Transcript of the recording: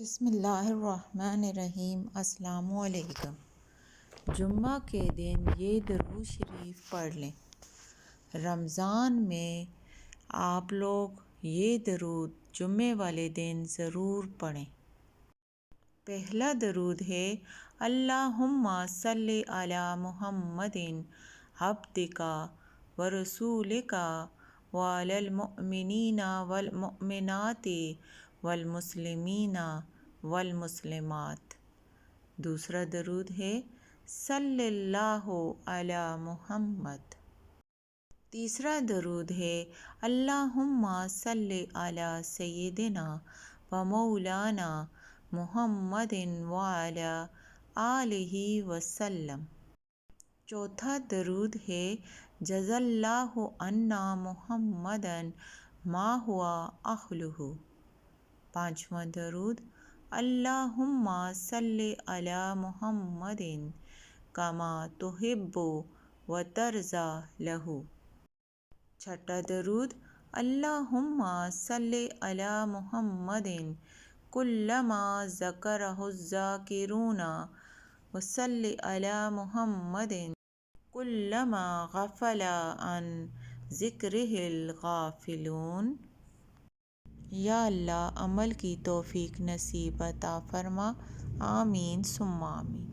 بسم اللہ الرحمن الرحیم۔ السلام علیکم۔ جمعہ کے دن یہ درود شریف پڑھ لیں۔ رمضان میں آپ لوگ یہ درود جمعے والے دن ضرور پڑھیں۔ پہلا درود ہے اللہم صلی علی محمد عبدک و رسولک وعلی المؤمنین والمؤمنات والمسلمین والمسلمات۔ دوسرا درود ہے صلی اللہ علی محمد۔ تیسرا درود ہے اللہم صلی علی سیدنا و مولانا محمد وعلی آلہ وسلم۔ چوتھا درود ہے جزا اللہ عنا محمدا ما هو اہلہ۔ پانچواں درود اللہم صلی علی محمد کما تحب و ترضی لہ۔ چھٹا درود اللہم صلی علی محمد کلما ذکرہ الذاکرون و صلی علی محمد کلما غفل عن ذکرہ الغافلون۔ یا اللہ عمل کی توفیق نصیب عطا فرما، آمین ثم آمین۔